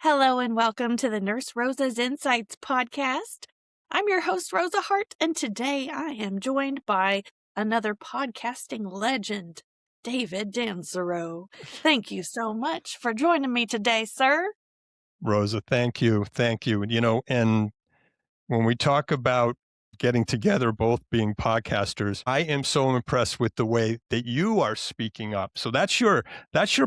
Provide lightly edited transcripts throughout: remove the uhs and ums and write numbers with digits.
Hello and welcome to the Nurse Rosa's Insights podcast. I'm your host, Rosa Hart, and today I am joined by another podcasting legend, David Dansereau. Thank you so much for joining me today, sir. Rosa, thank you. Thank you. And when we talk about getting together, both being podcasters, I am so impressed with the way that you are speaking up. So that's your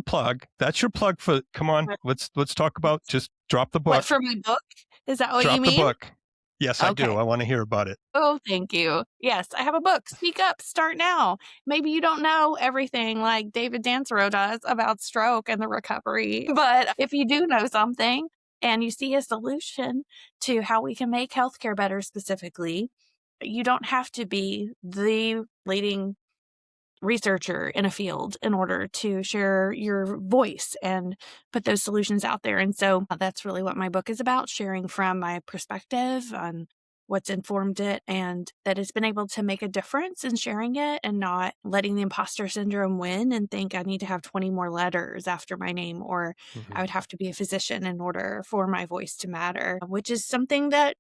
plug. That's your plug for, come on, let's talk about, just drop the What, book. for my book? Is that what you Drop the mean? book. Yes, I do. Okay. I want to hear about it. Oh, thank you. Yes, I have a book. Speak up, start now. Maybe you don't know everything like David Dansereau does about stroke and the recovery, but if you do know something and you see a solution to how we can make healthcare better specifically, you don't have to be the leading researcher in a field in order to share your voice and put those solutions out there. And so that's really what my book is about, sharing from my perspective on what's informed it and that it's been able to make a difference in sharing it and not letting the imposter syndrome win and think I need to have 20 more letters after my name or I would have to be a physician in order for my voice to matter, which is something that,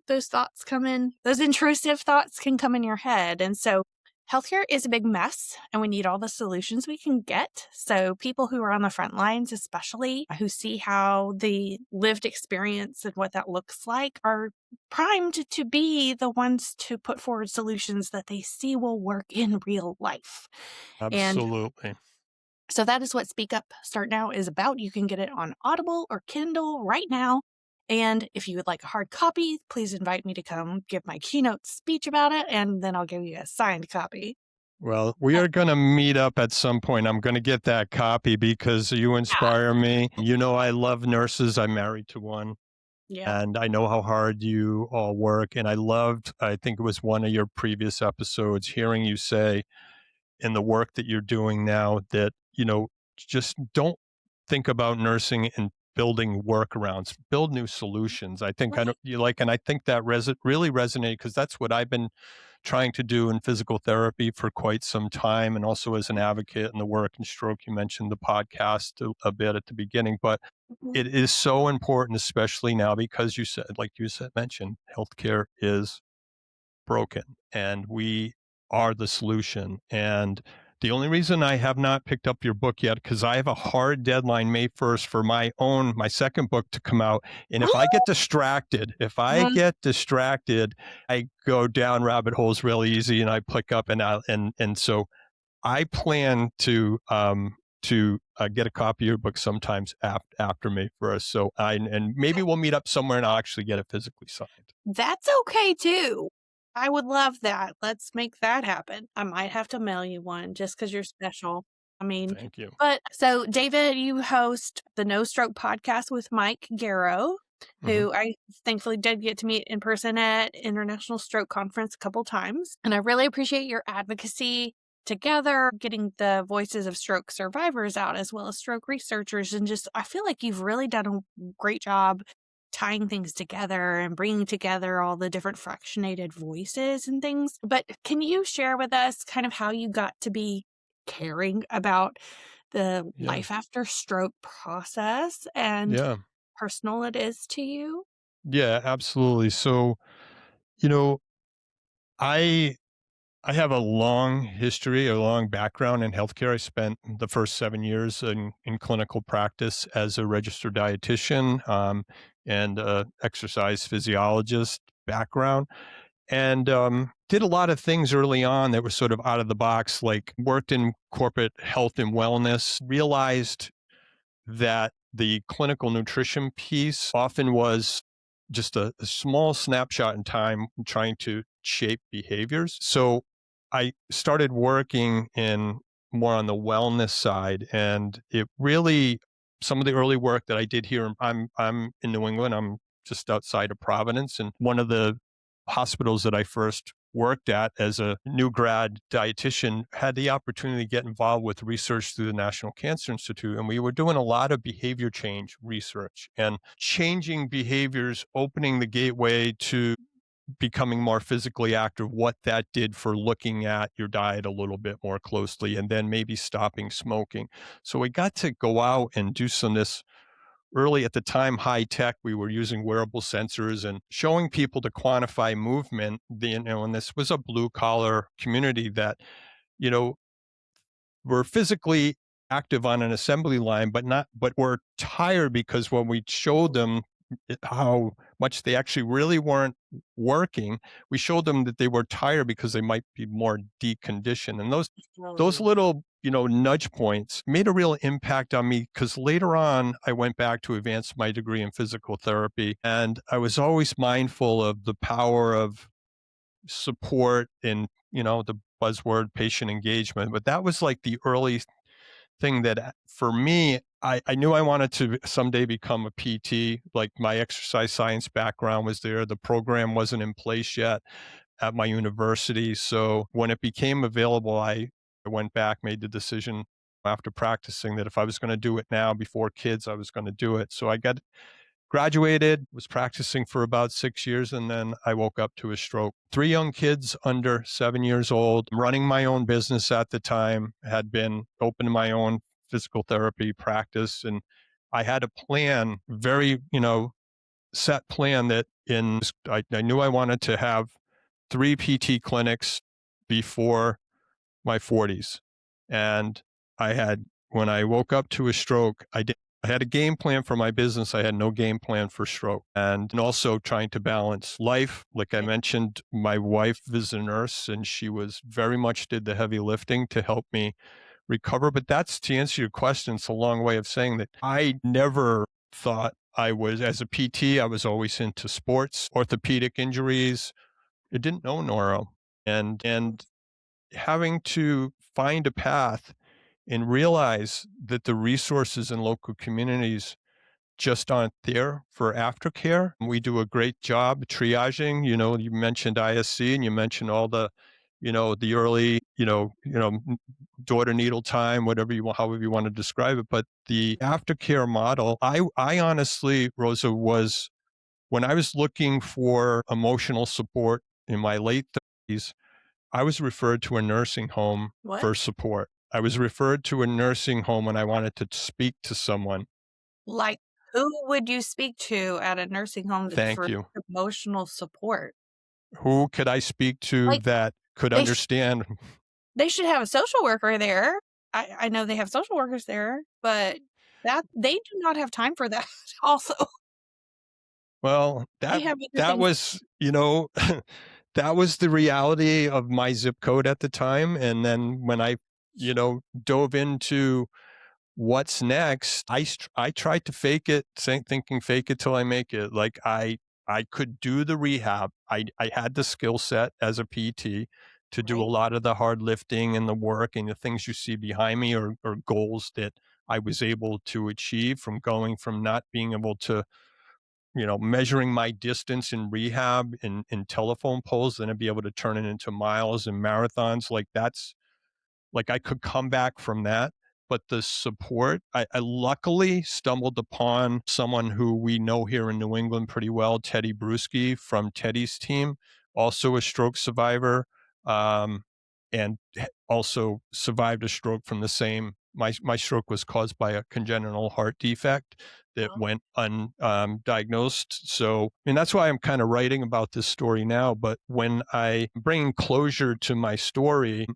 those thoughts come in, those intrusive thoughts can come in your head. And so healthcare is a big mess, and we need all the solutions we can get. So people who are on the front lines, especially who see how the lived experience and what that looks like, are primed to be the ones to put forward solutions that they see will work in real life. And Absolutely. so that is what Speak Up Start Now is about. You can get it on Audible or Kindle right now. And if you would like a hard copy, please invite me to come give my keynote speech about it, and then I'll give you a signed copy. Well, we are going to meet up at some point. I'm going to get that copy because you inspire me. I love nurses. I'm married to one. Yeah. And I know how hard you all work. And I think it was one of your previous episodes, hearing you say in the work that you're doing now that, just don't think about nursing and building workarounds, build new solutions. I think Right. and I think that really resonated because that's what I've been trying to do in physical therapy for quite some time, and also as an advocate in the work in stroke. You mentioned the podcast a bit at the beginning, but Mhm. it is so important, especially now, because mentioned, healthcare is broken and we are the solution. And the only reason I have not picked up your book yet, because I have a hard deadline, May 1st, for my second book to come out. And if I get distracted, I go down rabbit holes really easy and I pick up and so I plan to get a copy of your book sometimes after May 1st. So and maybe we'll meet up somewhere and I'll actually get it physically signed. That's okay too. I would love that. Let's make that happen. I might have to mail you one just because you're special. Thank you. But so David, you host the No Stroke podcast with Mike Garrow, who I thankfully did get to meet in person at International Stroke Conference a couple times. And I really appreciate your advocacy together, getting the voices of stroke survivors out as well as stroke researchers. And just, I feel like you've really done a great job tying things together and bringing together all the different fractionated voices and things. But can you share with us kind of how you got to be caring about the life after stroke process and Yeah. personal it is to you? Yeah, absolutely. So, you know, I I have a long history, a long background in healthcare. I spent the first 7 years in clinical practice as a registered dietitian and exercise physiologist background, and did a lot of things early on that were sort of out of the box, like worked in corporate health and wellness, realized that the clinical nutrition piece often was just a small snapshot in time trying to shape behaviors. So I started working in more on the wellness side, and it really, some of the early work that I did here, I'm in New England. I'm just outside of Providence, and one of the hospitals that I first worked at as a new grad dietitian had the opportunity to get involved with research through the National Cancer Institute. And we were doing a lot of behavior change research and changing behaviors, opening the gateway to becoming more physically active, what that did for looking at your diet a little bit more closely, and then maybe stopping smoking. So we got to go out and do some of this early at the time, high tech. We were using wearable sensors and showing people to quantify movement. And this was a blue collar community that, you know, were physically active on an assembly line, but were tired because when we showed them how much they actually really weren't working, we showed them that they were tired because they might be more deconditioned. And those Really? little, nudge points made a real impact on me because later on I went back to advance my degree in physical therapy. And I was always mindful of the power of support and, the buzzword patient engagement. But that was like the early thing that for me, I knew I wanted to someday become a PT. Like my exercise science background was there. The program wasn't in place yet at my university. So when it became available, I went back, made the decision after practicing that if I was going to do it now before kids, I was going to do it. So I graduated, was practicing for about 6 years, and then I woke up to a stroke. 3 young kids under 7 years old, running my own business at the time, had been open to my own physical therapy practice. And I had a plan, very, set plan that I knew I wanted to have 3 PT clinics before my 40s. And when I woke up to a stroke, I had a game plan for my business. I had no game plan for stroke, and also trying to balance life. Like I mentioned, my wife is a nurse and she very much did the heavy lifting to help me recover. But that's, to answer your question, it's a long way of saying that I never thought as a PT, I was always into sports, orthopedic injuries. I didn't know neuro. And having to find a path and realize that the resources in local communities just aren't there for aftercare. We do a great job triaging. You mentioned ISC and you mentioned all the early, daughter needle time, whatever you want, however you want to describe it. But the aftercare model, I honestly, Rosa, when I was looking for emotional support in my late 30s, I was referred to a nursing home What? for support. I was referred to a nursing home when I wanted to speak to someone. Like, who would you speak to at a nursing home Thank for you. emotional support? Who could I speak to Like, that could they sh understand? they should have a social worker there. I know they have social workers there, but that they do not have time for that also. Well, They have other that things. was, that was the reality of my zip code at the time. And then when I, dove into what's next, I tried to fake it, thinking fake it till I make it. Like I could do the rehab. I had the skill set as a PT to do a Right? lot of the hard lifting and the work, and the things you see behind me are goals that I was able to achieve from going from not being able to, measuring my distance in rehab in telephone poles, then to be able to turn it into miles and marathons. Like I could come back from that. But the support, I luckily stumbled upon someone who we know here in New England pretty well, Teddy Bruschi from Teddy's team, also a stroke survivor, um, and also survived a stroke from the same. My stroke was caused by a congenital heart defect that Oh, went undiagnosed. So, and that's why I'm kind of writing about this story now. But when I bring closure to my story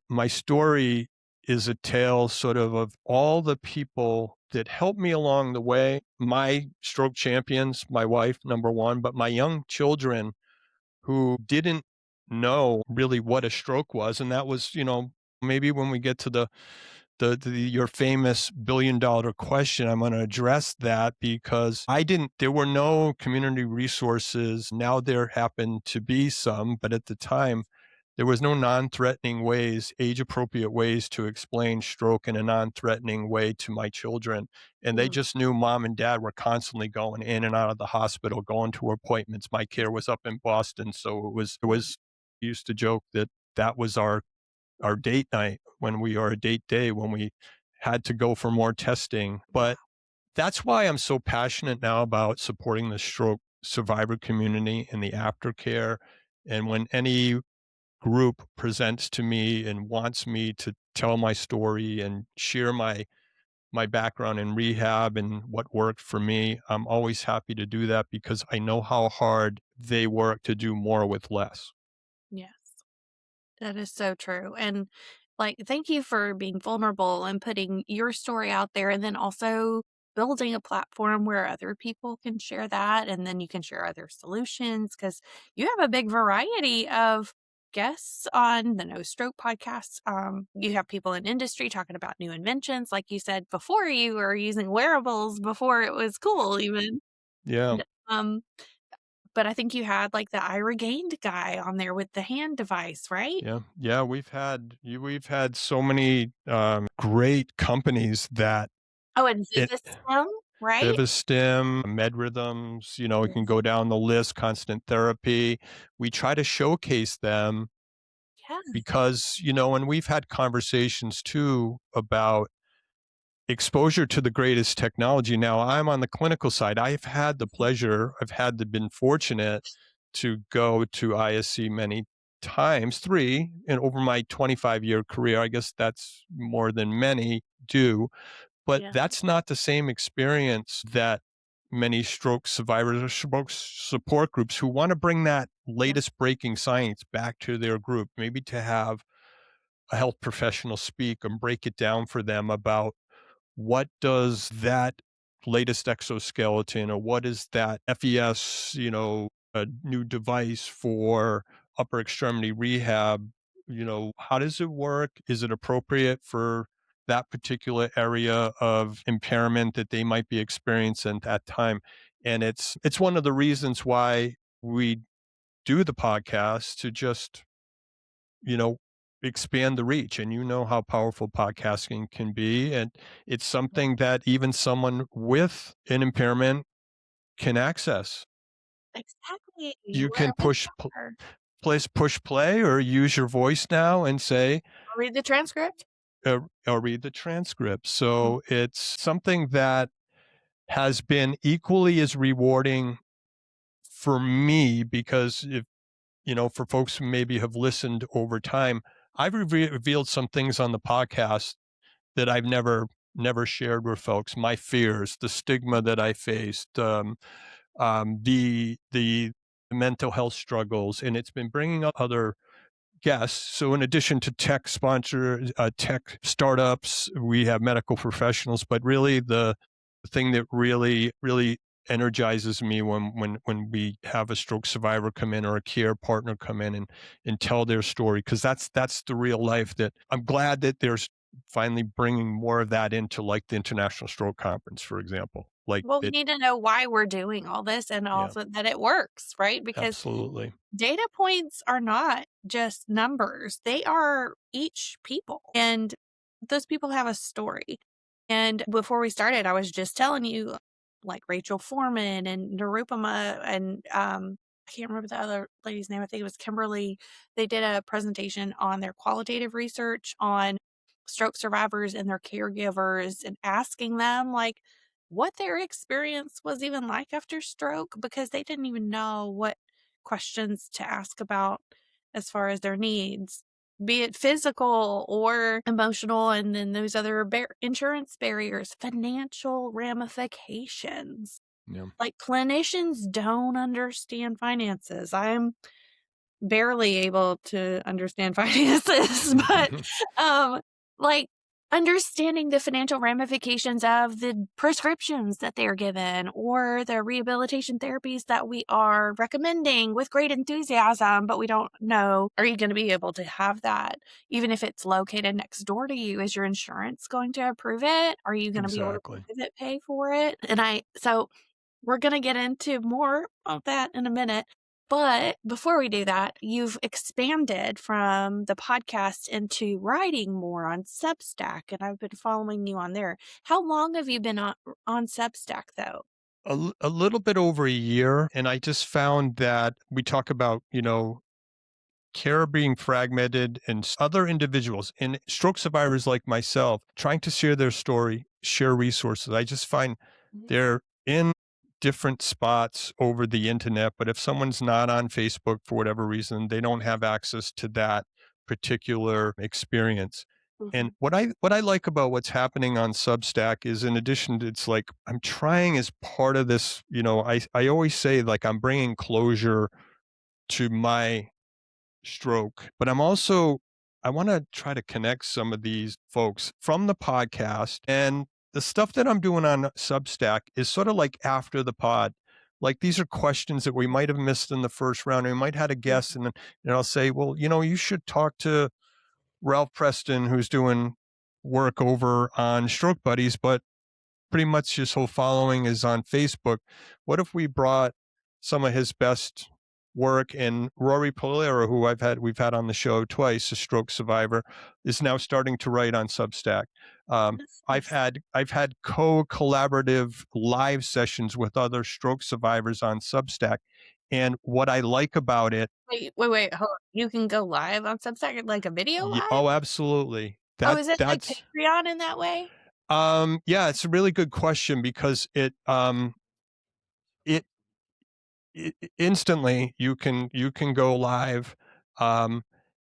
is a tale sort of all the people that helped me along the way. My stroke champions, my wife, number one, but my young children who didn't know really what a stroke was. And that was, maybe when we get to your famous $1 billion question, I'm going to address that because there were no community resources. Now there happen to be some, but at the time, there was no non-threatening ways, age-appropriate ways to explain stroke in a non-threatening way to my children. And they mm, just knew mom and dad were constantly going in and out of the hospital, going to appointments. My care was up in Boston. So mm, we used to joke that that was our date night or a date day when we had to go for more testing. wow. But that's why I'm so passionate now about supporting the stroke survivor community and the aftercare. And when any group presents to me and wants me to tell my story and share my background in rehab and what worked for me, I'm always happy to do that because I know how hard they work to do more with less. Yes. That is so true. And like, thank you for being vulnerable and putting your story out there, and then also building a platform where other people can share that. And then you can share other solutions because you have a big variety of guests on the No Stroke podcast. You have people in industry talking about new inventions. Like you said before, you were using wearables before it was cool, even. Yeah. And, but I think you had like the I Regained guy on there with the hand device, right? Yeah, yeah, we've had so many, great companies that Oh, and it Vivistem, right? Vivistim, MedRhythms, we can Yes. go down the list, Constant Therapy. We try to showcase them Yes, because, and we've had conversations too about exposure to the greatest technology. Now, I'm on the clinical side. I've been fortunate to go to ISC many times, three, and over my 25-year career. I guess that's more than many do, but yeah, that's not the same experience that many stroke survivors or stroke support groups who want to bring that yeah, latest breaking science back to their group, maybe to have a health professional speak and break it down for them about what does that latest exoskeleton or what is that FES, a new device for upper extremity rehab, how does it work? Is it appropriate for that particular area of impairment that they might be experiencing at that time? And it's one of the reasons why we do the podcast to just you know, expand the reach. And you know how powerful podcasting can be. And it's yeah. something that even someone with an impairment can access. Exactly, You can wherever they are. push play or use your voice now and say, Or read the transcript. or read the transcript. Mm, So it's something that has been equally as rewarding for me because for folks who maybe have listened over time, I've revealed some things on the podcast that I've never shared with folks. My fears, the stigma that I faced, the mental health struggles, and it's been bringing up other guests. So in addition to tech startups, we have medical professionals, but really the thing that really energizes me when we have a stroke survivor come in or a care partner come in and tell their story, because that's the real life that I'm glad that there's finally bringing more of that into, like the International Stroke Conference, for example. Like well, we it, need to know why we're doing all this and yeah, also that it works, right? Because absolutely. data points are not just numbers, they are each people. And those people have a story. And before we started, I was just telling you, like Rachel Foreman and Narupama and I can't remember the other lady's name. I think it was Kimberly. They did a presentation on their qualitative research on stroke survivors and their caregivers and asking them like what their experience was even like after stroke because they didn't even know what questions to ask about as far as their needs, be it physical or emotional, and then those other insurance barriers, financial ramifications. Yeah. Like clinicians don't understand finances. I'm barely able to understand finances, but, um, like, understanding the financial ramifications of the prescriptions that they are given or the rehabilitation therapies that we are recommending with great enthusiasm, but we don't know, are you gonna be able to have that even if it's located next door to you? Is your insurance going to approve it? Are you gonna be able to Exactly. private pay for it? So we're going to get into more of that in a minute. But before we do that, you've expanded from the podcast into writing more on Substack, and I've been following you on there. How long have you been on Substack, though? A little bit over a year, and I just found that we talk about, care being fragmented and other individuals and stroke survivors like myself trying to share their story, share resources. I just find Mhm. they're in different spots over the internet, but if someone's not on Facebook for whatever reason, they don't have access to that particular experience. And Mhm. what I like about what's happening on Substack is, in addition to, it's like I'm trying as part of this, I always say, like, I'm bringing closure to my stroke, but I want to try to connect some of these folks from the podcast, and the stuff that I'm doing on Substack is sort of like after the pod. Like, these are questions that we might have missed in the first round, and we might have had a guest, Mhm. and then I'll say, well, you should talk to Ralph Preston, who's doing work over on Stroke Buddies, but pretty much his whole following is on Facebook. What if we brought some of his best work? And Rory Polera, who we've had on the show twice, a stroke survivor, is now starting to write on Substack. Um, That's I've nice. had I've had co-collaborative live sessions with other stroke survivors on Substack, and what I like about it, Wait, hold on. You can go live on Substack, like a video live? oh, absolutely, Oh, is this like that's Patreon in that way? yeah, it's a really good question because it instantly you can go live, um,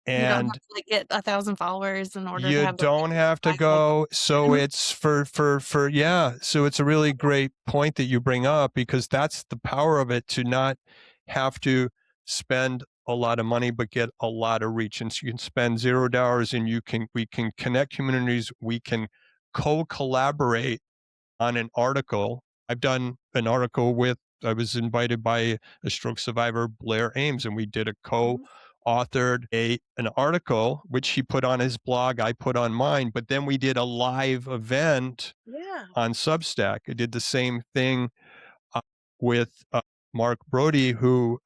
You don't have and to, like, get 1,000 followers in order to you have the don't biggest have to backlog. go. So it's for yeah. So it's a really great point that you bring up, because that's the power of it, to not have to spend a lot of money but get a lot of reach. And so you can spend $0 and we can connect communities. We can co-collaborate on an article. I've done an article I was invited by a stroke survivor, Blair Ames, and we did a Mhm. co-authored an article, which he put on his blog, I put on mine, but then we did a live event Yeah. on Substack. I did the same thing uh, with Mark Brody, who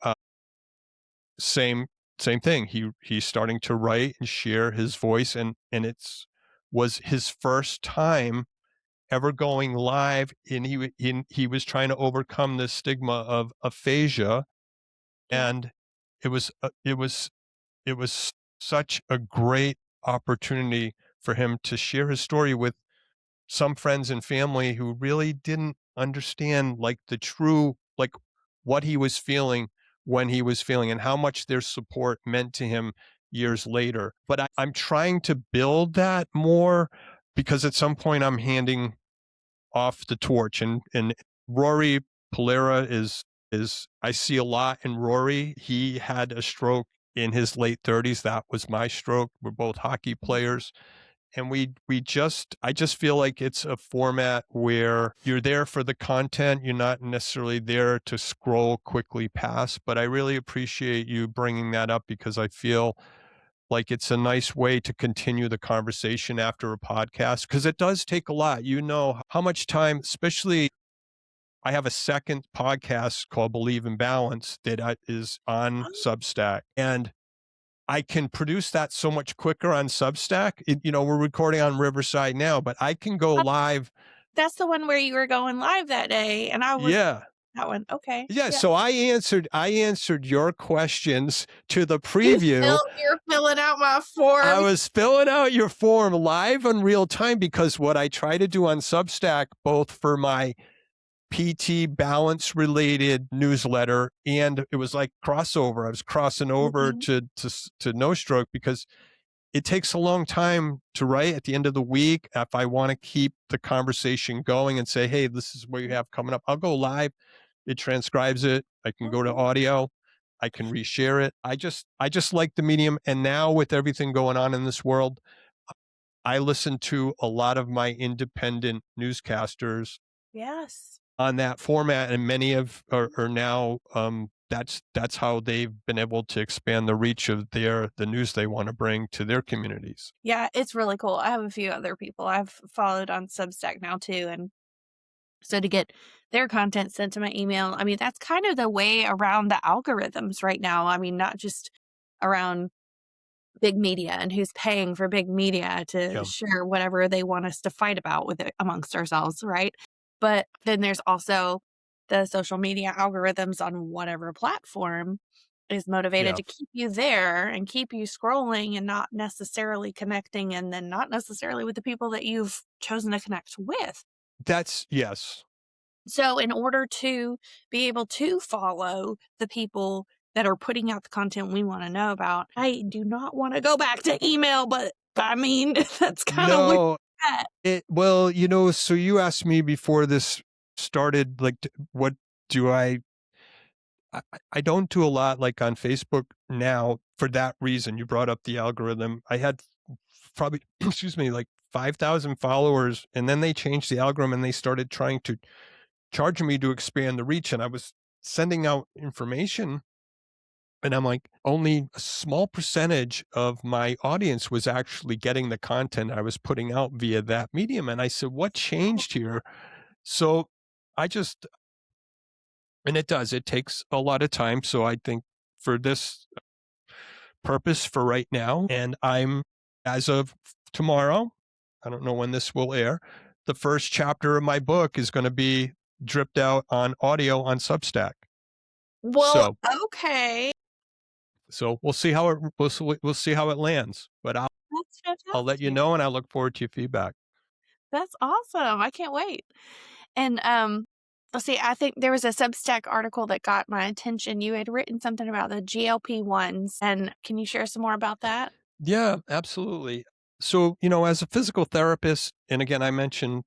same same thing. He's starting to write and share his voice, and was his first time ever going live, and he was trying to overcome the stigma of aphasia, Yeah. and it was such a great opportunity for him to share his story with some friends and family who really didn't understand, like, the true, like, what he was feeling when he was feeling, and how much their support meant to him years later. But I'm trying to build that more, because at some point I'm handing off the torch, and Rory Polera is I see a lot in Rory. He had a stroke in his late 30s. That was my stroke. We're both hockey Mhm. players, and I just feel like it's a format where you're there for the content. You're not necessarily there to scroll quickly past, but I really appreciate you bringing that up, because I feel like it's a nice way to continue the conversation after a podcast, because it does take a lot. You know how much time, especially, I have a second podcast called Believe in Balance that is on Oh, Substack, and I can produce that so much quicker on Substack. We're recording on Riverside now, but I can go oh, live. that's the one where you were going live that day, and I was Yeah. that one. Okay. Yeah, Yeah. so I answered your questions to the preview. You're filling out my form. I was filling out your form live in real time, because what I try to do on Substack, both for my PT balance related newsletter, and it was like crossover. I was crossing over Mhm. to No Stroke, because it takes a long time to write at the end of the week. If I want to keep the conversation going and say, hey, this is what you have coming up, I'll go live. It transcribes it. I can go to Mhm. audio. I can reshare it. I just like the medium. And now, with everything going on in this world, I listen to a lot of my independent newscasters Yes. on that format, and many of are now, that's how they've been able to expand the reach of the news they want to bring to their communities. Yeah, it's really cool. I have a few other people I've followed on Substack now too, and so to get their content sent to my email, I mean, that's kind of the way around the algorithms right now. I mean, not just around big media and who's paying for big media to Yeah. share whatever they want us to fight about with it amongst ourselves, right? But then there's also the social media algorithms on whatever platform is motivated Yeah. to keep you there and keep you scrolling and not necessarily connecting, and then not necessarily with the people that you've chosen to connect with. That's yes. So in order to be able to follow the people that are putting out the content we want to know about. I do not want to go back to email, but I mean, that's kind of No, weird. well, so you asked me before this started, like, what do I don't do a lot like on Facebook now for that reason. You brought up the algorithm. I had probably, excuse me, like 5,000 followers, and then they changed the algorithm and they started trying to charge me to expand the reach. And I was sending out information, and I'm like, only a small percentage of my audience was actually getting the content I was putting out via that medium. And I said, what changed here? So I just, and it takes a lot of time. So I think for this purpose for right now, and I'm, as of tomorrow, I don't know when this will air, the first chapter of my book is going to be dripped out on audio on Substack. Well, So, okay. so we'll see how we'll see how it lands. But That's I'll let you fantastic. know, and I look forward to your feedback. That's awesome. I can't wait. And let's see, I think there was a Substack article that got my attention. You had written something about the GLP-1s, and can you share some more about that? Yeah, absolutely. So, as a physical therapist, and again, I mentioned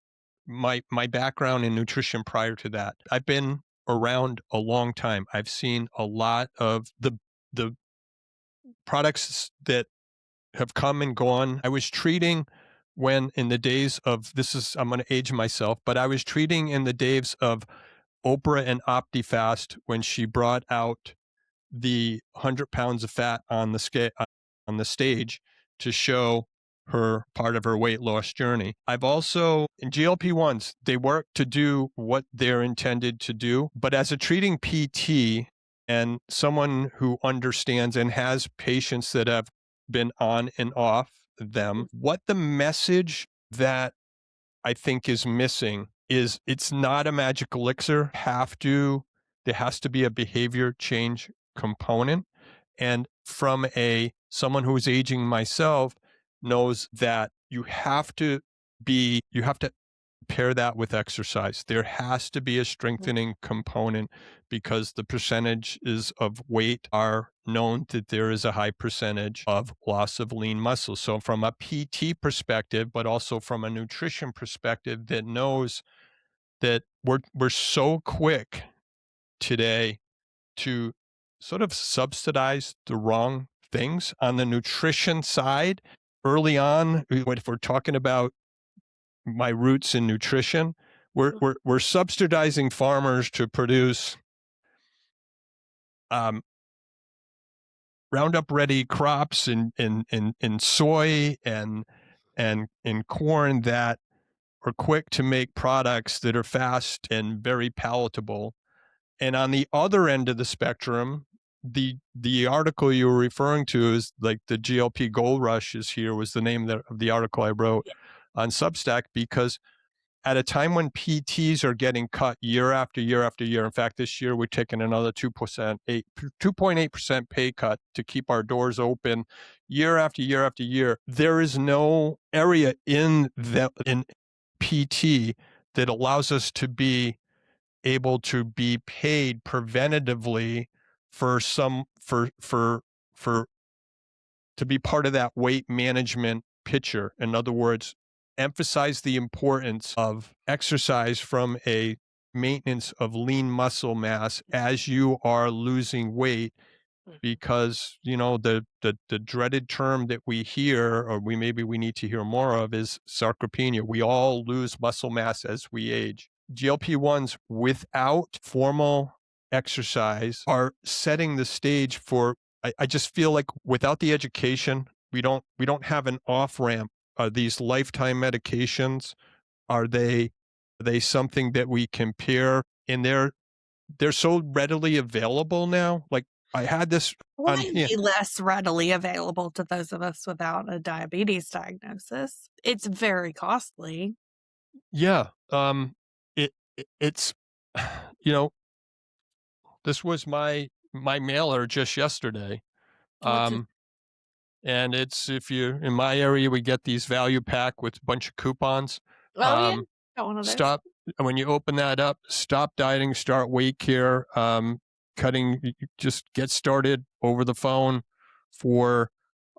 my background in nutrition prior to that. I've been around a long time. I've seen a lot of the products that have come and gone. I was treating when in the days of I'm going to age myself, but I was treating in the days of Oprah and OptiFast when she brought out the 100 pounds of fat on the stage to show her part of her weight loss journey. I've also, in GLP-1s, they work to do what they're intended to do. But as a treating PT and someone who understands and has patients that have been on and off them, what the message that I think is missing is it's not a magic elixir. There has to be a behavior change component. And from someone who is aging myself knows that you have to pair that with exercise. There has to be a strengthening component because the percentages of weight are known that there is a high percentage of loss of lean muscle. So from a PT perspective, but also from a nutrition perspective that knows that we're so quick today to sort of subsidize the wrong things on the nutrition side early on. If we're talking about my roots in nutrition, we're subsidizing farmers to produce Roundup ready crops in soy and in corn that are quick to make products that are fast and very palatable. And on the other end of the spectrum, the article you were referring to is like the GLP Gold Rush is here was the name of the article I wrote on Substack, because at a time when PTs are getting cut year after year after year. In fact, this year we're taking another 2.8% pay cut to keep our doors open year after year after year. There is no area in PT that allows us to be able to be paid preventatively for to be part of that weight management picture. In other words, emphasize the importance of exercise from a maintenance of lean muscle mass as you are losing weight, because the dreaded term that we hear, or we need to hear more of, is sarcopenia. We all lose muscle mass as we age. GLP-1s without formal exercise are setting the stage for, I just feel like without the education, we don't have an off ramp. Are these lifetime medications? Are they something that we compare? And they're so readily available now. Like I had this on here. Slightly less readily available to those of us without a diabetes diagnosis. It's very costly. Yeah. It's, you know, this was my mailer just yesterday. What's it? Um, and it's, if you're in my area, we get these value pack with a bunch of coupons. Oh, yeah. Got one of those. Stop when you open that up. Stop dieting, start weight care. cutting, just get started over the phone for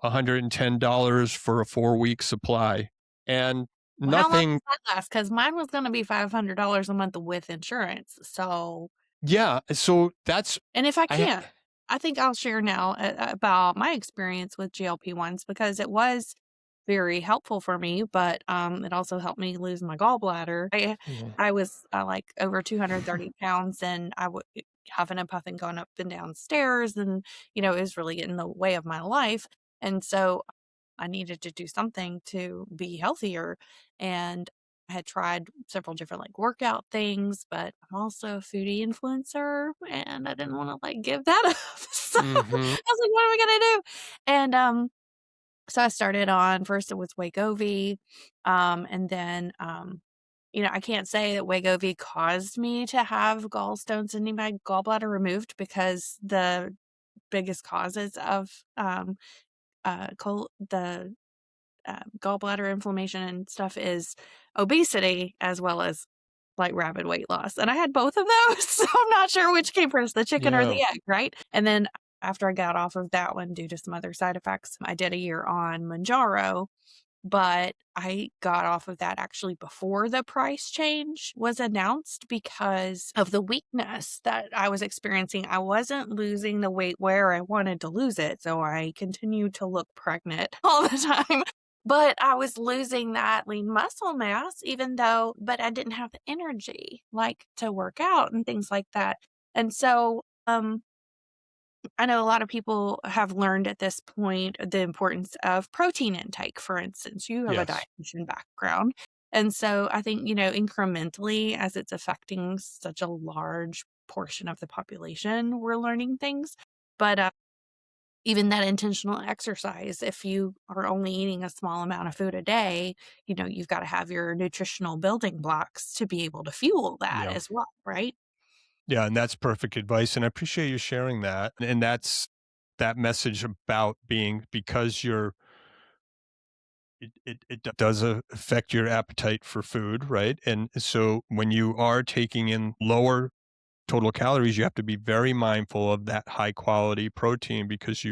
$110 for a 4-week supply. And Well, how long nothing, does that last? Because mine was gonna be $500 a month with insurance, so yeah. So that's, and if I I, can't, I think I'll share now about my experience with GLP-1s because it was very helpful for me, but, it also helped me lose my gallbladder. yeah. I was, like, over 230 pounds, and I would huffing and puffing going up and down stairs, and, it was really getting in the way of my life, and so I needed to do something to be healthier, and I had tried several different, like, workout things, but I'm also a foodie influencer, and I didn't wanna, like, give that up. So, I Mhm. was like, "What am I gonna do?" And, so I started on first it was Wegovy, and then, I can't say that Wegovy caused me to have gallstones and need my gallbladder removed because the biggest causes of, the gallbladder inflammation and stuff is obesity as well as like rapid weight loss. And I had both of those. So I'm not sure which came first, the chicken or Yeah. the egg, right? And then after I got off of that one due to some other side effects, I did a year on Manjaro, but I got off of that actually before the price change was announced because of the weakness that I was experiencing. I wasn't losing the weight where I wanted to lose it, so I continued to look pregnant all the time. But I was losing that lean muscle mass even though but I didn't have the energy, like, to work out and things like that. And so, I know a lot of people have learned at this point the importance of protein intake, for instance. You have a Yes. dietitian background. And so I think, incrementally, as it's affecting such a large portion of the population, we're learning things. But even that intentional exercise, if you are only eating a small amount of food a day, you've got to have your nutritional building blocks to be able to fuel that Yeah. as well, right? Yeah, and that's perfect advice, and I appreciate you sharing that, and that's that message about being, because you're it does affect your appetite for food, right? And so when you are taking in lower total calories, you have to be very mindful of that high quality protein, because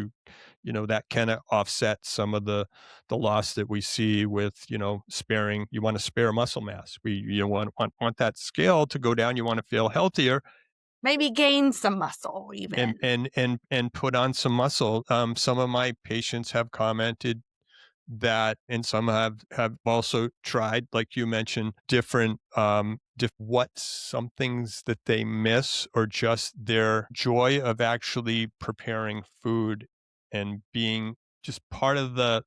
that can offset some of the loss that we see with, sparing. You want to spare muscle mass. You want that scale to go down. You want to feel healthier, Maybe gain some muscle and even. and put on some muscle. Some of my patients have commented that, and some have also tried, like you mentioned, different what some things that they miss, or just their joy of actually preparing food and being just part of the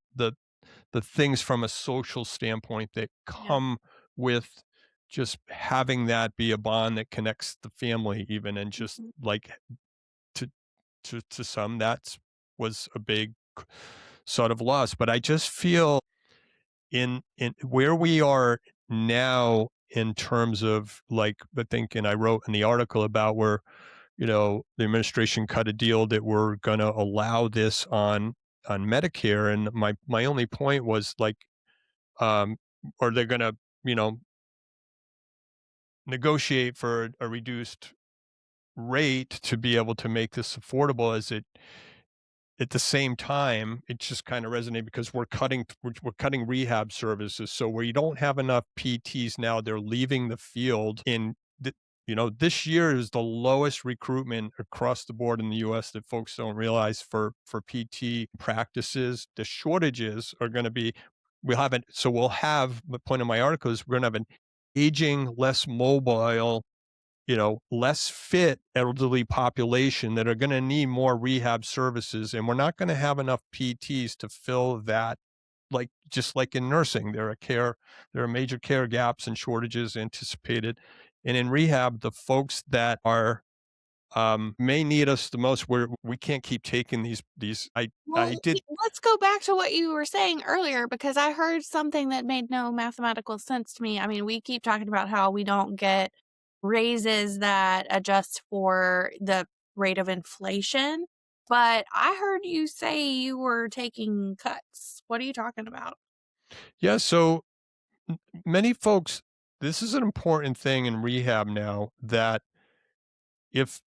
things from a social standpoint that Yeah. come with just having that be a bond that connects the family even, and just Mhm. like to to some, that's was a big sort of loss. But I just feel in where we are now, in terms of, like, I think, and I wrote in the article about where, the administration cut a deal that we're going to allow this on Medicare. And my only point was, like, um, or they're going to, you know, negotiate for a reduced rate to be able to make this affordable. As it At the same time, it just kind of resonated, because we're cutting rehab services. So where you don't have enough PTs now, they're leaving the field. This year is the lowest recruitment across the board in the US that folks don't realize for PT practices. The shortages are going to be, we'll have, the point of my article is, we're going to have an aging, less mobile, less fit elderly population that are going to need more rehab services. And we're not going to have enough PTs to fill that. Like, just like in nursing, there are major care gaps and shortages anticipated. And in rehab, the folks that are, may need us the most, where we can't keep taking these. I Well, did. let's go back to what you were saying earlier because I heard something that made no mathematical sense to me. I mean, we keep talking about how we don't get raises that adjust for the rate of inflation, but I heard you say you were taking cuts. What are you talking about? Yeah. So many folks, this is an important thing in rehab now, that if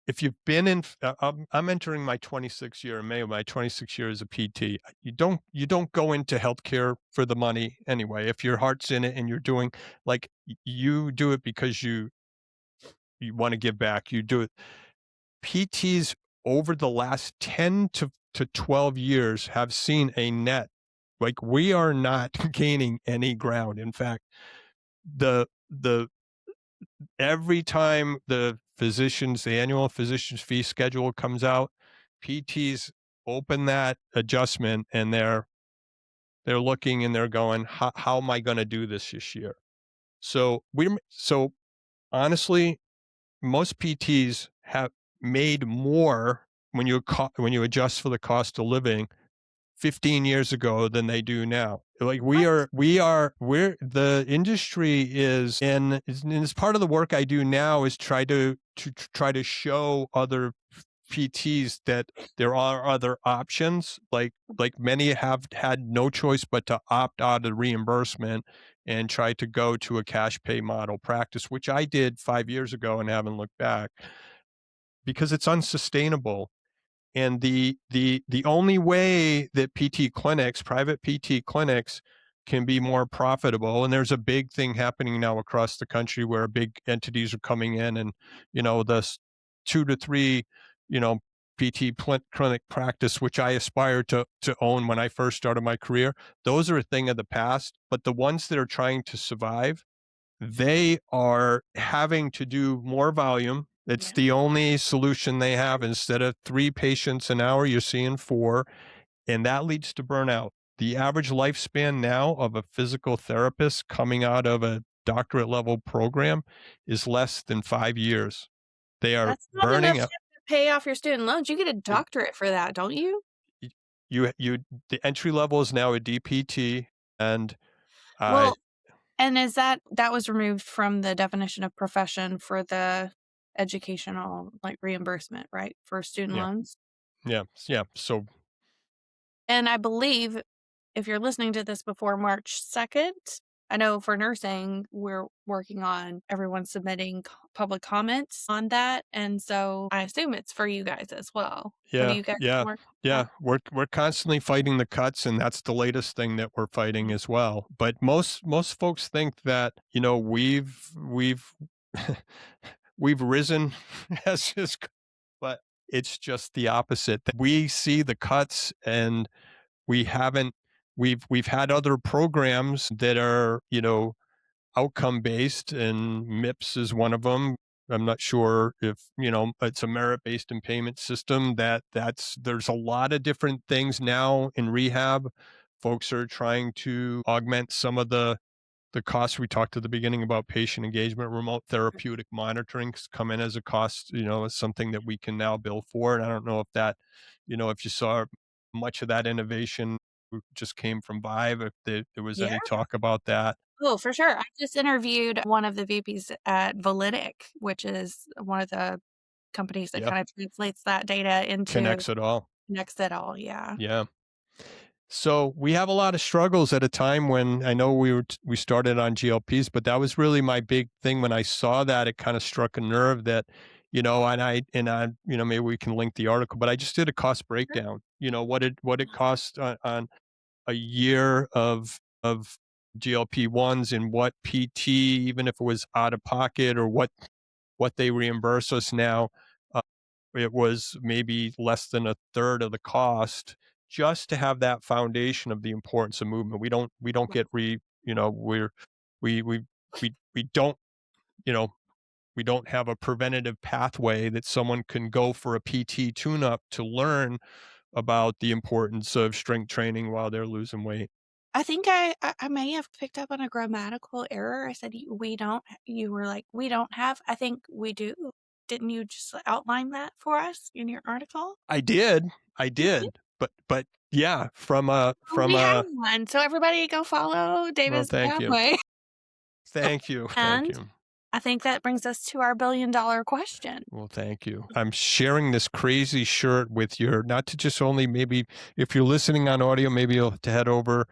if you've been in, I'm entering my 26th year in May, my 26th year as a PT. You don't go into healthcare for the money anyway. If your heart's in it and you're doing like you do it because you want to give back. You do it. PTs over the last 10 to 12 years have seen a net. Like we are not gaining any ground. In fact, the every time the annual physician's fee schedule comes out, PTs open that adjustment and they're looking and they're going, how am I going to do this year? So honestly, most PTs have made more when you adjust for the cost of living 15 years ago than they do now. Like What? we're the industry is and it's part of the work I do now is try to show other PTs that there are other options. Like many have had no choice but to opt out of reimbursement and try to go to a cash pay model practice, which I did 5 years ago and haven't looked back because it's unsustainable. And the only way that private PT clinics can be more profitable, and there's a big thing happening now across the country where big entities are coming in and, the 2 to 3, you know, clinic practice, which I aspired to own when I first started my career. Those are a thing of the past, but the ones that are trying to survive, they are having to do more volume. It's Yeah. the only solution they have. Instead of 3 patients an hour, you're seeing 4, and that leads to burnout. The average lifespan now of a physical therapist coming out of a doctorate level program is less than 5 years. They are That's not enough burning to out. pay off your student loans. You get a Uh, doctorate for that, don't you? y you the entry level is now a DPT, and I Well, and is that was removed from the definition of profession for the educational, like, reimbursement, right, for student yeah, loans? yeah, so And I believe if you're listening to this before March 2nd, I know for nursing, we're working on everyone submitting public comments on that. And so I assume it's for you guys as well. Have yeah, you guys yeah, been working on yeah. that? We're constantly fighting the cuts, and that's the latest thing that we're fighting Mhm. as well. But most folks think that we've we've risen as just, but it's just the opposite. That we see the cuts, and we haven't. We've had other programs that are outcome based, and MIPS is one of them. I'm not sure if it's a merit based in payment system. There's a lot of different things now in rehab. Folks are trying to augment some of the costs we talked at the beginning about patient engagement. Remote therapeutic monitoring come in as a cost, as something that we can now bill for. And I don't know if if you saw much of that innovation just came from Vive, if there was Yeah. any talk about that. Oh, for sure. I just interviewed one of the VPs at Validic, which is one of the companies that Yeah, kind of translates that data into connects it all. Next at all. Yeah. Yeah. So we have a lot of struggles at a time when I know we started on GLPs, but that was really my big thing when I saw that. It kind of struck a nerve that, and I, maybe we can link the article, but I just did a cost breakdown. What it cost on a year of GLP-1s, and what PT, even if it was out of pocket, or what they reimburse us now. Uh, it was maybe less than a third of the cost, just to have that foundation of the importance of movement. We don't get we we we don't you know we don't have a preventative pathway that someone can go for a PT tune up to learn about the importance of strength training while they're losing weight. I think I may have picked up on a grammatical error. I said, "We don't." You were like, "We don't have." I think we do. Didn't you just outline that for us in your article? I did. I You did? did. But yeah, from a Oh, from we have a one. So everybody go follow well, David's thank you. pathway. Thank you. Thank And you. I think that brings us to our $1 billion question. Well, thank you. I'm sharing this crazy shirt with not to just only maybe if you're listening on audio, maybe you'll have to head over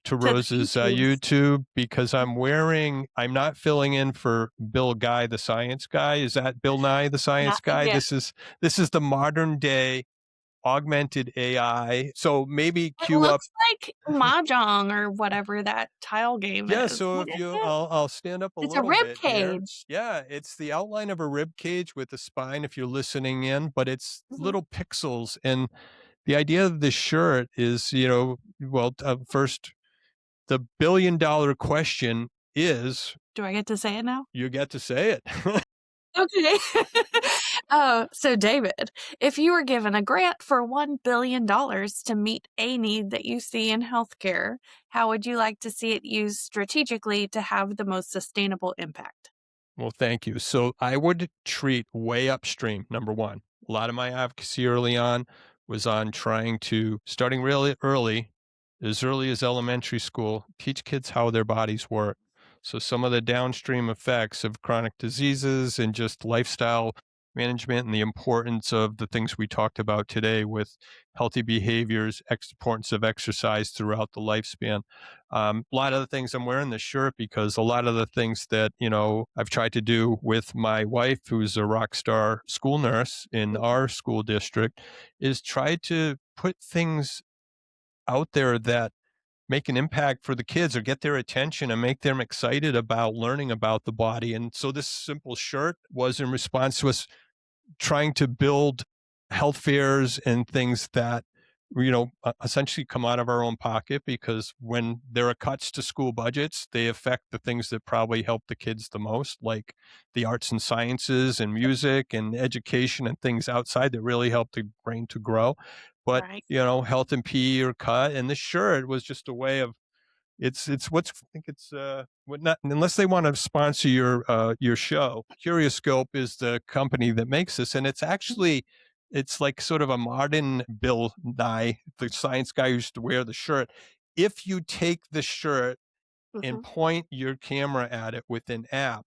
to to the Rosa's YouTubes. YouTube because I'm not filling in for Bill Guy, the science guy. Is that Bill Nye, the Yeah, science guy? yeah. This is the modern day augmented AI. So maybe It queue up. looks like mahjong or whatever that tile game Yeah, is. so What if is you it? I'll stand up a It's a little rib bit here. cage. Yeah, it's the outline of a rib cage with the spine if you're listening in, but it's Mhm. little pixels. And the idea of this shirt is, well, first, the $1 billion question is Do I get to say it now? you get to say it. Okay. So David, if you were given a grant for $1 billion to meet a need that you see in healthcare, how would you like to see it used strategically to have the most sustainable impact? Well, thank you. So I would treat way upstream, number one. A lot of my advocacy early on was on trying to, starting really early as elementary school, teach kids how their bodies work. So some of the downstream effects of chronic diseases and just lifestyle management and the importance of the things we talked about today with healthy behaviors, importance of exercise throughout the lifespan. A lot of the things I'm wearing this shirt because a lot of the things that, I've tried to do with my wife, who's a rock star school nurse in Mhm. our school district, is try to put things out there that make an impact for the kids or get their attention and make them excited about learning about the body. And so this simple shirt was in response to us trying to build health fairs and things that essentially come out of our own pocket, because when there are cuts to school budgets, they affect the things that probably help the kids the most, like the arts and sciences and music and education and things outside that really help the brain to grow. But Right. health and PE are cut, and this shirt was just a way of, it's what's I think it's what not unless they want to sponsor your show. Curioscope is the company that makes this, and it's like sort of a modern Bill Nye, the science guy who used to wear the shirt. If you take the shirt and Mhm. point your camera at it with an app,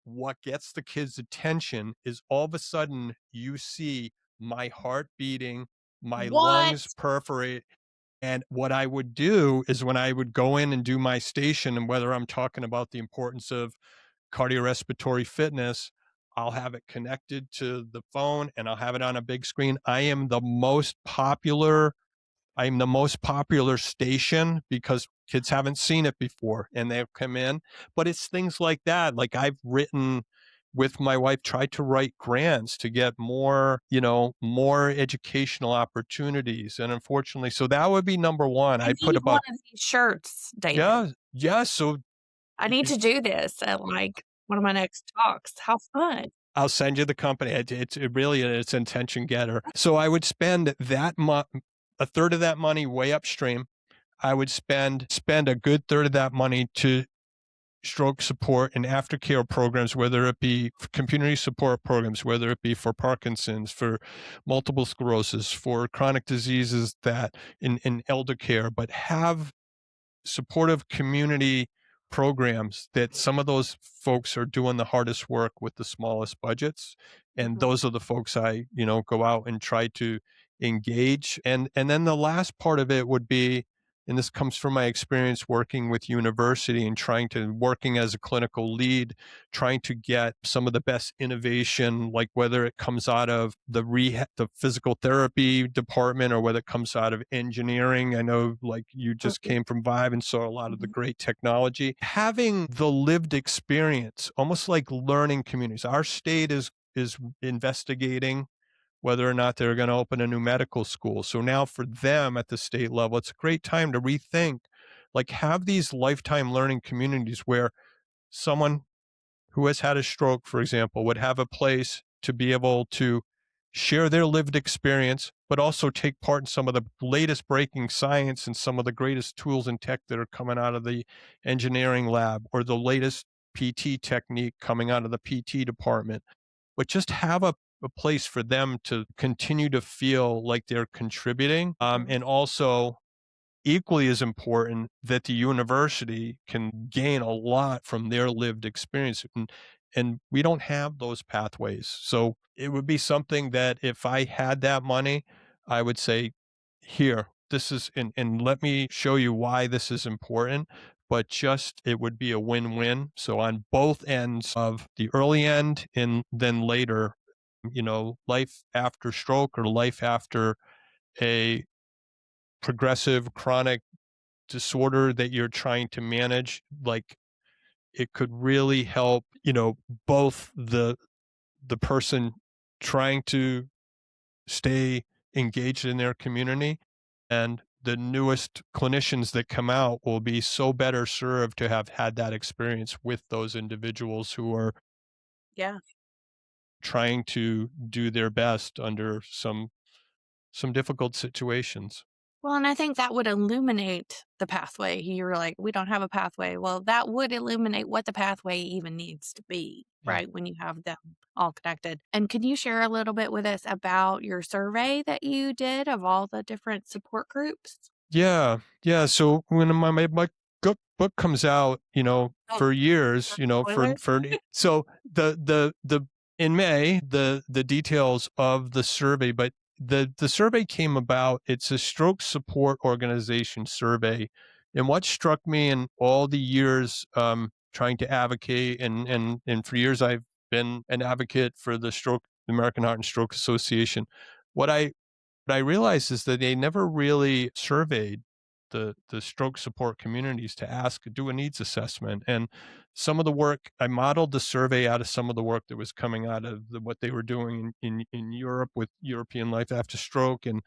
what gets the kids' attention is all of a sudden you see my heart beating, my What? lungs perforate, and what I would do is when I would go in and do my station, and whether I'm talking about the importance of cardiorespiratory fitness, I'll have it connected to the phone and I'll have it on a big screen. I'm the most popular station because kids haven't seen it before and they've come in. But it's things like that. Like I've written with my wife, tried to write grants to get more educational opportunities. And unfortunately, so that would be number one. I I put need one about, of these shirts, David. yeah, yeah. So I need to do this at, like, one of my next talks. How fun. I'll send you the company. It really is. It's intention getter. So I would spend a third of that money way upstream. I would spend a good third of that money to stroke support and aftercare programs, whether it be community support programs, whether it be for Parkinson's, for multiple sclerosis, for chronic diseases that in elder care, but have supportive community programs that some of those folks are doing the hardest work with the smallest budgets, and Mhm, those are the folks I go out and try to engage. And then the last part of it would be, and this comes from my experience working with university and working as a clinical lead, trying to get some of the best innovation, like whether it comes out of the physical therapy department or whether it comes out of engineering. I know, like, you just mhm, came from Vive and saw a lot of the mhm. great technology. Having the lived experience, almost like learning communities. Our state is investigating whether or not they're going to open a new medical school. So now for them at the state level, it's a great time to rethink, like have these lifetime learning communities where someone who has had a stroke, for example, would have a place to be able to share their lived experience, but also take part in some of the latest breaking science and some of the greatest tools and tech that are coming out of the engineering lab, or the latest PT technique coming out of the PT department. But just have a place for them to continue to feel like they're contributing. Mhm. And also, equally as important, that the university can gain a lot from their lived experience. And we don't have those pathways. So it would be something that if I had that money, I would say, here, this is, and let me show you why this is important, but just it would be a win-win. So on both ends of the early end and then later, life after stroke or life after a progressive chronic disorder that you're trying to manage, like it could really help, both the person trying to stay engaged in their community, and the newest clinicians that come out will be so better served to have had that experience with those individuals who are Yeah. trying to do their best under some difficult situations. Well, and I think that would illuminate the pathway. You were like, we don't have a pathway. Well, that would illuminate what the pathway even needs to be, Yeah. right? When you have them all connected. And can you share a little bit with us about your survey that you did of all the different support groups? Yeah, yeah. So when my book comes out, Oh, for years, spoilers? so the in May, the details of the survey, but the survey came about. It's a stroke support organization survey, and what struck me in all the years trying to advocate, and for years I've been an advocate for the American Heart and Stroke Association. What I realized is that they never really surveyed the stroke support communities to do a needs assessment. And some of the work I modeled the survey out of some of the work that was coming out of what they were doing in Europe with European Life After Stroke, Okay.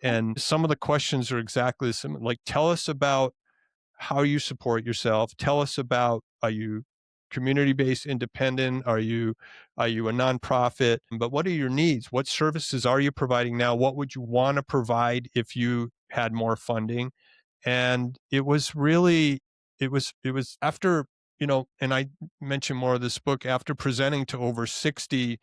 and some of the questions are exactly the same. Like, tell us about how you support yourself. Tell us about, are you community-based independent? Are you a nonprofit? But what are your needs? What services are you providing now? What would you want to provide if you had more funding? And it was after, and I mentioned more of this book, after presenting to over 60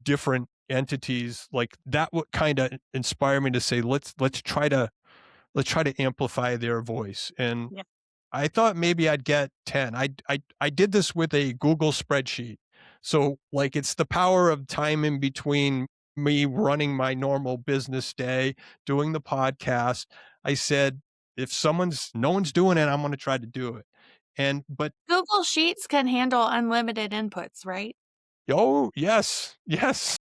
different entities, like that would kind of inspire me to say, let's try to amplify their voice. And Yeah. I thought maybe I'd get 10. I did this with a Google spreadsheet. So, like, it's the power of time in between me running my normal business day, doing the podcast. I said, if no one's doing it, I'm going to try to do it. But Google Sheets can handle unlimited inputs, right? oh, yes, yes.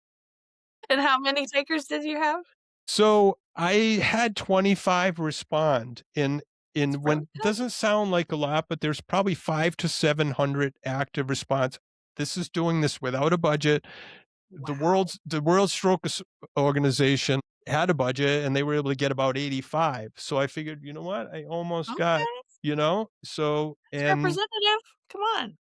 And how many takers did you have? So I had 25 respond That's in really when good. doesn't sound like a lot, but there's probably 5 to 700 active response. This is doing this without a budget. The Wow. World Stroke Organization had a budget and they were able to get about 85. So I figured, you know what? I almost got, Okay. so It's representative. Come on.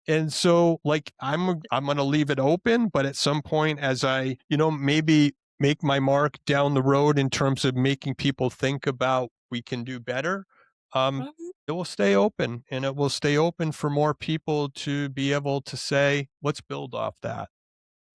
like I'm going to leave it open, but at some point as I, maybe make my mark down the road in terms of making people think about we can do better, Mhm. it will stay open, and it will stay open for more people to be able to say, let's build off that.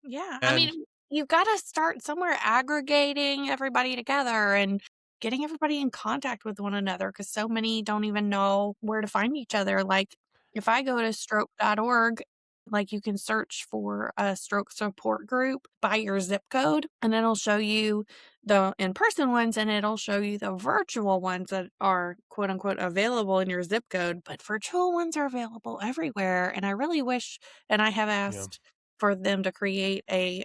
Yeah, I And mean, you've gotta start somewhere aggregating everybody together and getting everybody in contact with one another because so many don't even know where to find each other, like, if I go to stroke.org, like, you can search for a stroke support group by your zip code, and it'll show you the in-person ones, and it'll show you the virtual ones that are, quote, unquote, "available" in your zip code, but virtual ones are available everywhere, and I really wish and I have yeah, asked for them to create a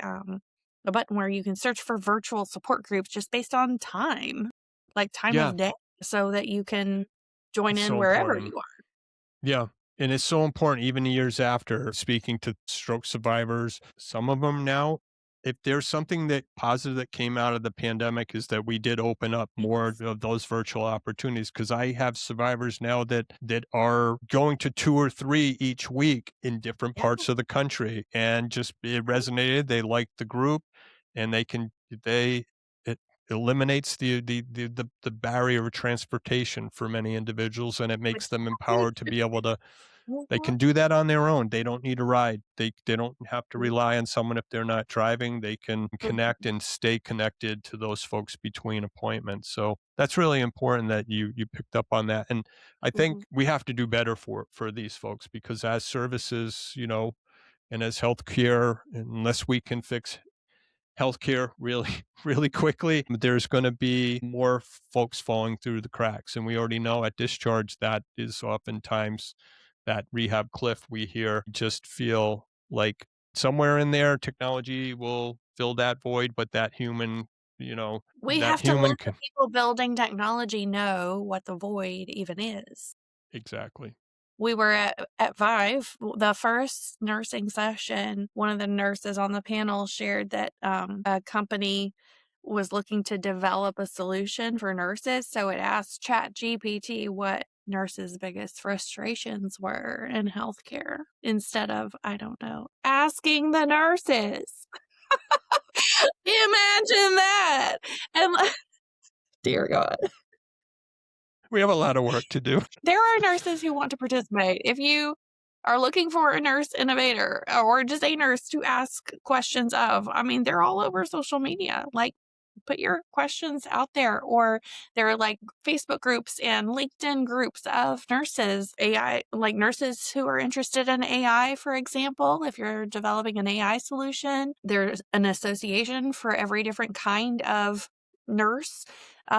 button where you can search for virtual support groups just based on time, like time yeah, of day, so that you can join it's in so wherever important. you are. Yeah. And it's so important, even years after speaking to stroke survivors, some of them now, if there's something that positive that came out of the pandemic is that we did open up more Yes. of those virtual opportunities. Cause I have survivors now that are going to 2 or 3 each week in different Yeah. parts of the country, and just it resonated. They liked the group, and it eliminates the barrier of transportation for many individuals, and it makes them Exactly. empowered to be able to they Mhm. can do that on their own. They don't need a ride. They don't have to rely on someone if they're not driving. They can connect and stay connected to those folks between appointments. So that's really important that you picked up on that. And I think Mhm. we have to do better for these folks, because as services, and as healthcare, unless we can fix healthcare really, really quickly, there's going to be more folks falling through the cracks. And we already know at discharge that is oftentimes that rehab cliff we hear. Just feel like somewhere in there, technology will fill that void, but that human, We that have to human let the can. people building technology know what the void even is. Exactly. We were at Vive, the first nursing session. One of the nurses on the panel shared that a company was looking to develop a solution for nurses. So it asked ChatGPT what nurses' biggest frustrations were in healthcare instead of, I don't know, asking the nurses. Imagine that. And dear God. We have a lot of work to do. There are nurses who want to participate. If you are looking for a nurse innovator or just a nurse to ask questions of, I mean, they're all over social media. Like, put your questions out there, or there are like Facebook groups and LinkedIn groups of nurses, AI, like nurses who are interested in AI, for example. If you're developing an AI solution, there's an association for every different kind of nurse.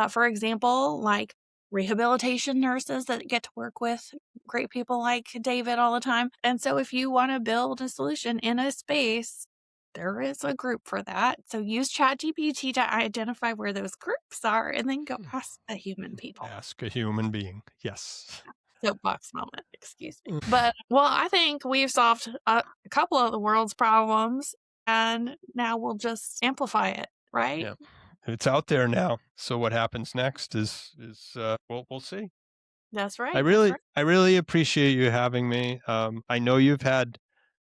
For example, like rehabilitation nurses that get to work with great people like David all the time. And so if you want to build a solution in a space, there is a group for that. So use ChatGPT to identify where those groups are and then go ask the human people. Ask a human being. Yes. Soapbox moment, excuse me. But, well, I think we've solved a couple of the world's problems and now we'll just amplify it, right? Yeah. It's out there now. So what happens next is we'll see. That's I right. That's really right. I really appreciate you having me. I know you've had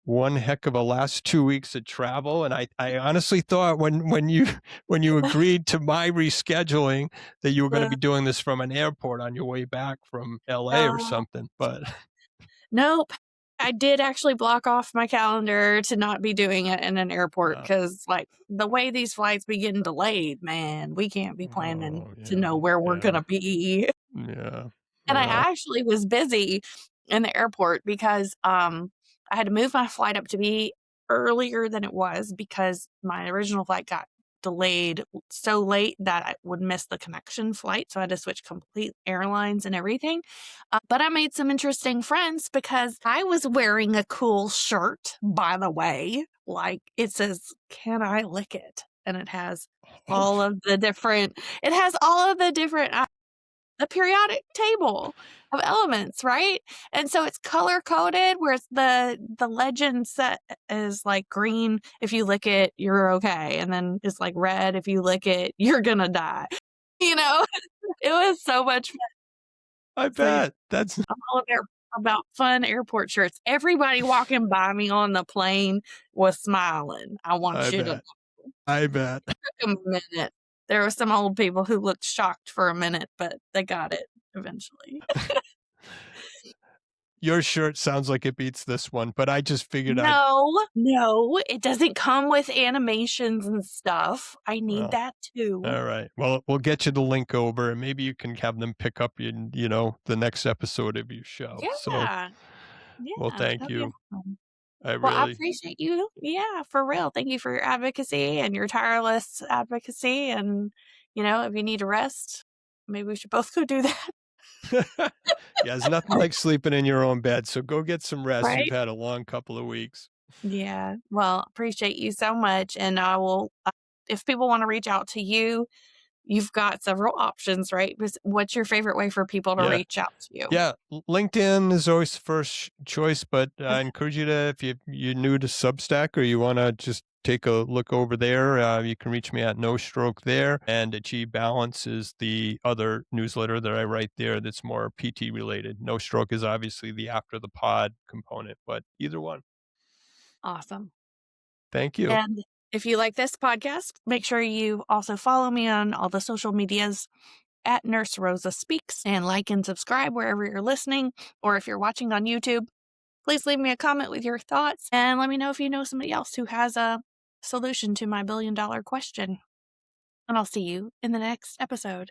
one heck of a last 2 weeks of travel, and I honestly thought when you when you agreed to my rescheduling that you were going to Uh, be doing this from an airport on your way back from LA or uh, something. But Nope. I did actually block off my calendar to not be doing it in an airport uh, because, like, the way these flights be getting delayed, man, we can't be planning oh to yeah, know where we're yeah, gonna be. yeah, And I yeah. actually was busy in the airport because, I had to move my flight up to be earlier than it was because my original flight got delayed so late that I would miss the connection flight, so I had to switch complete airlines and everything. But I made some interesting friends because I was wearing a cool shirt, by the way. Like, it says, "Can I lick it?" And it has Oh, all of the different the periodic table of elements, right? And so it's color coded, where it's the legend set is like green, if you lick it, you're okay. And then it's like red, if you lick it, you're gonna die. You know? It was so much fun. I So yeah, bet that's. I'm all about fun airport shirts. Everybody walking by me on the plane was smiling. I I want you to know. bet. I bet. Took 'em a minute. There were some old people who looked shocked for a minute, but they got it eventually. Your shirt sounds like it beats this one, but I just figured I'd. No, it doesn't come with animations and stuff. I need Well, that too. all right. Well, we'll get you the link over, and maybe you can have them pick up in, the next episode of your show. So, Yeah, well, yeah, thank that'd be you. awesome. I Well, I really. appreciate you. Yeah, for real. Thank you for your advocacy and your tireless advocacy, and, if you need to rest, maybe we should both go do that, Yeah, it's nothing like sleeping in your own bed. So go get some rest. You've right? had a long couple of weeks. Yeah. Well, appreciate you so much, and I will, if people wanna reach out to you, you've got several options, right? What's your favorite way for people to Yeah. reach out to you? Yeah, LinkedIn is always the first choice, but I Okay. encourage you to, if you're new to Substack or you want to just take a look over there, you can reach me at No Stroke there. And Achieve Balance is the other newsletter that I write there that's more PT related. No Stroke is obviously the after the pod component, but either one. Awesome. Thank you. And if you like this podcast, make sure you also follow me on all the social medias at Nurse Rosa Speaks and like and subscribe wherever you're listening. Or if you're watching on YouTube, please leave me a comment with your thoughts and let me know if you know somebody else who has a solution to my $1 billion question. And I'll see you in the next episode.